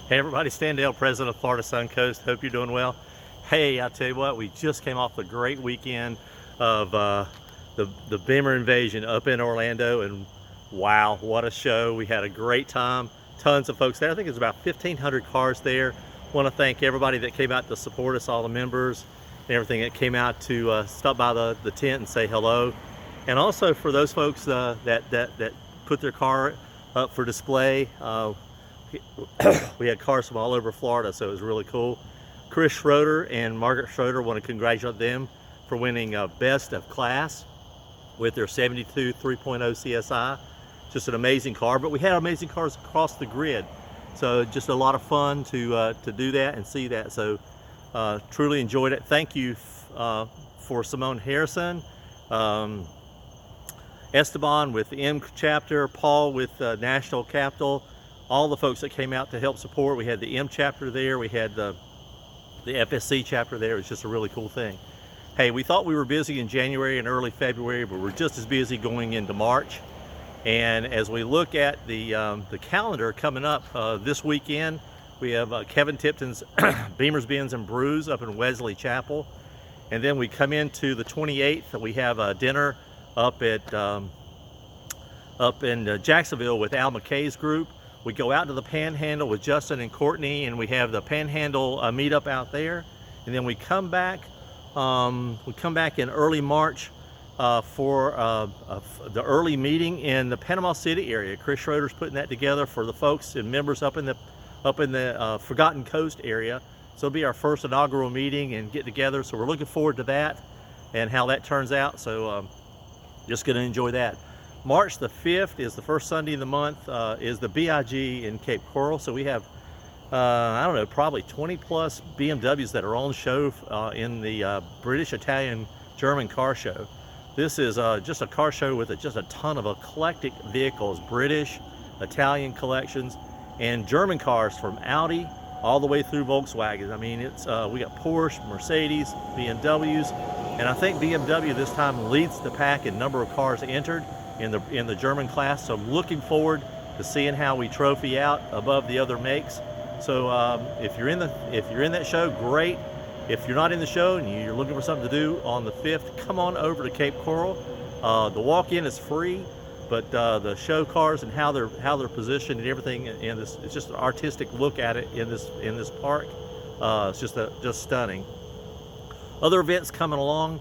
Hey everybody, Stan Dale, President of Florida Suncoast. Hope you're doing well. Hey, I tell you what, we just came off the great weekend of the Beamer Invasion up in Orlando, and wow, what a show. We had a great time. Tons of folks there. I think there's about 1,500 cars there. Want to thank everybody that came out to support us, all the members and everything that came out to stop by the tent and say hello. And also for those folks that put their car up for display. We had cars from all over Florida, so it was really cool. Chris Schroeder and Margaret Schroeder, want to congratulate them for winning Best of Class with their 72 3.0 CSI. Just an amazing car, but we had amazing cars across the grid. So just a lot of fun to do that and see that. So truly enjoyed it. Thank you for Simone Harrison, Esteban with the M chapter, Paul with National Capital, all the folks that came out to help support. We had the M chapter there, we had the FSC chapter there. It was just a really cool thing. Hey, we thought we were busy in January and early February, but we're just as busy going into March. And as we look at the calendar coming up this weekend, we have Kevin Tipton's Beamers, Bins, and Brews up in Wesley Chapel. And then we come into the 28th, we have a dinner up in Jacksonville with Al McKay's group. We go out to the Panhandle with Justin and Courtney, and we have the Panhandle meetup out there. And then we come back in early March for the early meeting in the Panama City area. Chris Schroeder's putting that together for the folks and members up in the Forgotten Coast area. So it'll be our first inaugural meeting and get together. So we're looking forward to that and how that turns out. So just going to enjoy that. March the 5th is the first Sunday of the month, is the BIG in Cape Coral. So we have, I don't know, probably 20 plus BMWs that are on show in the British, Italian, German car show. This is just a car show with just a ton of eclectic vehicles, British, Italian collections, and German cars from Audi all the way through Volkswagen. I mean, it's we got Porsche, Mercedes, BMWs, and I think BMW this time leads the pack in number of cars entered in the German class. So I'm looking forward to seeing how we trophy out above the other makes. So if you're in that show, great. If you're not in the show and you're looking for something to do on the 5th, come on over to Cape Coral. The walk-in is free, but the show cars and how they're positioned and everything in this, it's just an artistic look at it in this park. It's just stunning. Other events coming along.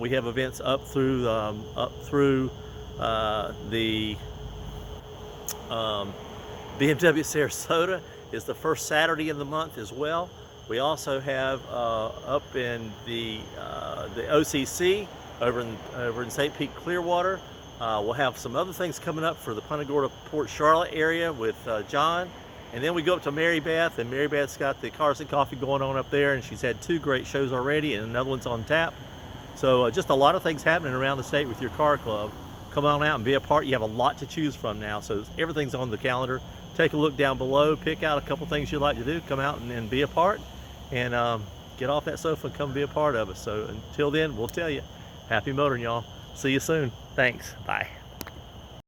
We have events up through the BMW Sarasota is the first Saturday in the month as well. We also have up in the OCC over in St. Pete Clearwater. We'll have some other things coming up for the Punta Gorda Port Charlotte area with John. And then we go up to Mary Beth, and Mary Beth's got the Cars and Coffee going on up there, and she's had 2 great shows already, and another one's on tap. So just a lot of things happening around the state with your car club. Come on out and be a part. You have a lot to choose from now, so everything's on the calendar. Take a look down below, pick out a couple things you'd like to do, come out and be a part, and get off that sofa and come be a part of us. So until then, we'll tell you, happy motoring, y'all. See you soon. Thanks. Bye.